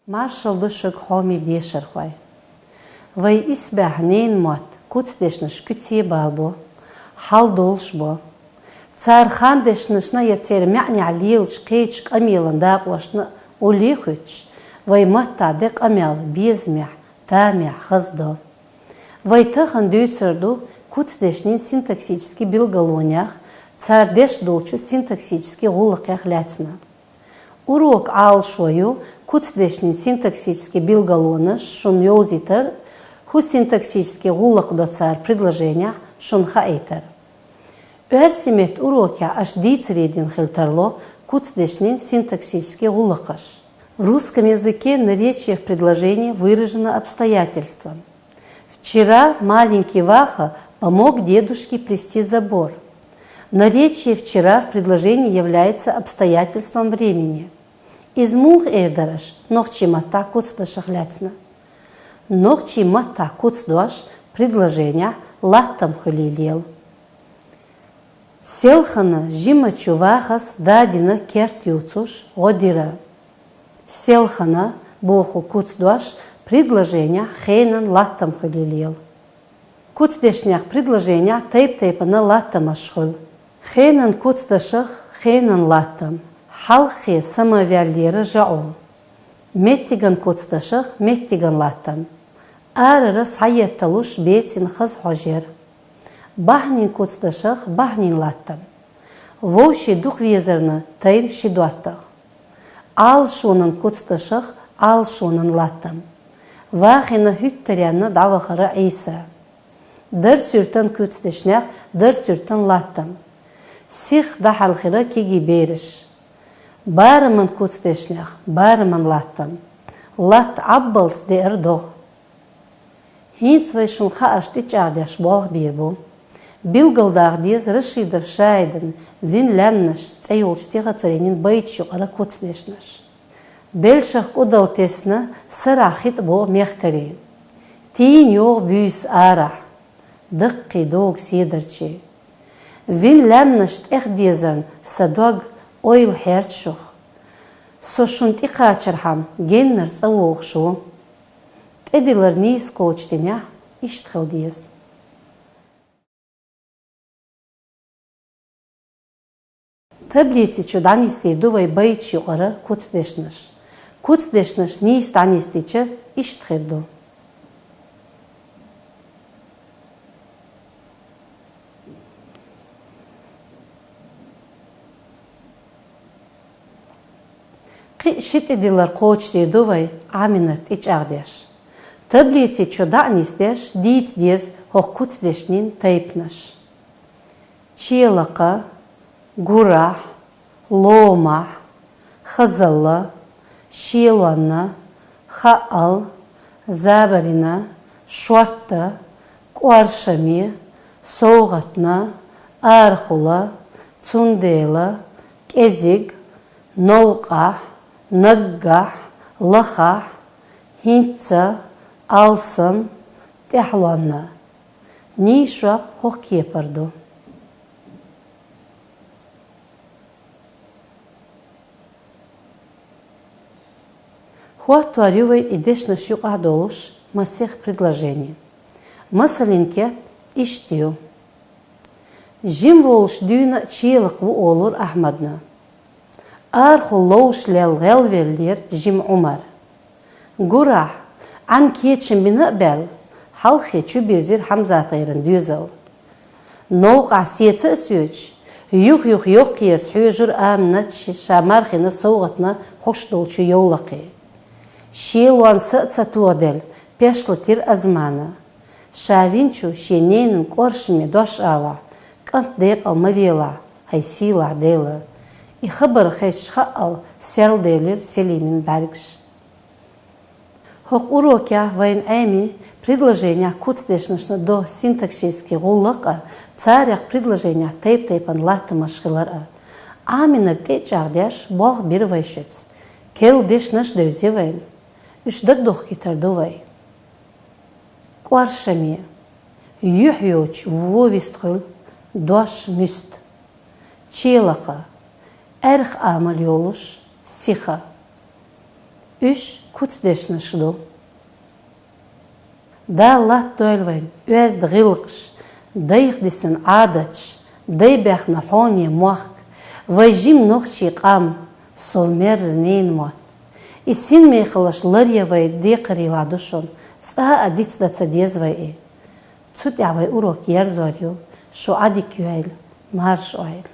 Marshall dushuk homi desher khwai. Vai isbah nein mat, kutsdeshnish kutsi balbo, haldolshbo. Tsar khandeshnishna yatser ma'ni alil shqeich qamilan daqwashna ulikhwich. Vai matta de qamil bizmih, tamih, khazdo. Vai tahan dütserdu kutsdeshnin sintaksический билгалонях, цар деш долчу синтаксический гуллакях ляцна. Урок алшою kutsdeshnin синтаксический билгалоныш шун йозитер, ху синтаксический гуллак до цар предложения шун хаэтер. Уэрсимет уроке аж дицредин хилтерло kutsdeshnin синтаксический гуллакаш. В русском языке наречие в предложении выражено обстоятельством. Вчера маленький Ваха помог дедушке плести забор. Наречие «вчера» в предложении является обстоятельством времени. Из мух эрдараш нохчи мата куцдашах ляцна. Нохчи мата куцдаш предложение латтам халилел. Селхана жимачу вахас дадина кертюцуш одира. Селхана боху куцдаш предложение хейнан латтам халилел. Kutsdeshniach предложения тейп-тейпа на латтам ашхул. Хейнан kutsdashach хейнан латтам. Халхи самовярлера жао. Меттиган kutsdashach меттиган латтам. Арара сайетталуш бетин хаз хожер. Бахнин kutsdashach бахнин латтам. Воши дух везерна тейм шидуаттах. Ал шонан kutsdashach ал шонан латтам. Вахина хюттеряна давахара Иса. Дар сюртан kutsdeshniach, дар сюртан латтам. Сих дахалхира киги бериш. Бараман kutsdeshniach, бараман латтам. Лат аббалц де эрдох. Хинцвай шун хаашти чагдяш болх бирбу. Билгалдах диз рашидер шайден, вин лямнаш, цайолчтига царенин байтшу ара kutsdeshnаш. Белшах удалтесна сарахит бо мехкари. Тин йог бюс арах. دقي دوغ سيدرچي وين لامنشت اخديزن سدوغ اويل هيرتشوخ سو شونتي قاچرحم геннер цауохшу эдилер нис коучтеня иштхалдиз таблицы чудан истедувай байчи ора kutsdeshnish нис танистиче иштхерду. Шит эдилер коучти дувай аминерт ич агдеш. Таблицы чуда нистеш диц диз хох kutsdeshnin тейпнаш. Челака, гурах, ломах, хазалла, шелуанна, хаал, забарина, шуарта, куаршами, соугатна, архула, цундела, кезиг, науқах, نجح لخح هنتسا алсам تحلوانا نيشرب هوكي بردو Хуатуарювай идеш на шюк адолуш масех предложений. Масалинке иштию. Жим волш дюна чиелак ву олур Ахмадна. أرخلوش للغلفير جيم عمر. جراح عن كيتشن بنقبل حال خيتشو بيزير حمزة طيرن ديوزل. نوقع سيتا سيوش يوخ كيرس حيجر آمنتش شامارخينا صوغتنا خوش دولشو يولقي. شيلوان سأتا تودل بيشلتير أزمانا. شاوينشو شينين قرشمي دوش آلا كانت ديق المديلا هاي سيلا ديلا. И хабар хэш хаал сел делер селимин баргш. Хок уроке вайн эми предложения kutsdeshnish до синтаксический гуллака царях предложения тейп-тейпан латтам ашхилара. Амина течагдяш болх бир вайшец. Кел дешнаш дөзевайн. Үштак дох китардувай. Куаршами. Юхьёч вовистхул дош мюст. Челака. Эрх амал yoluş, siha. Üç kutsdeşnişlu. Da lat doylvayn, öz dğilqş, dayıqdisin adaç, daybexna honi muaq, vajim noxçi qam, solmer zneyn mot. İsin meyxılışlar yavay deqrila duşun, saha adits da tsadezvay e. Tsut yavay urok yer zoryu, şu adik yuayl, marş oayl.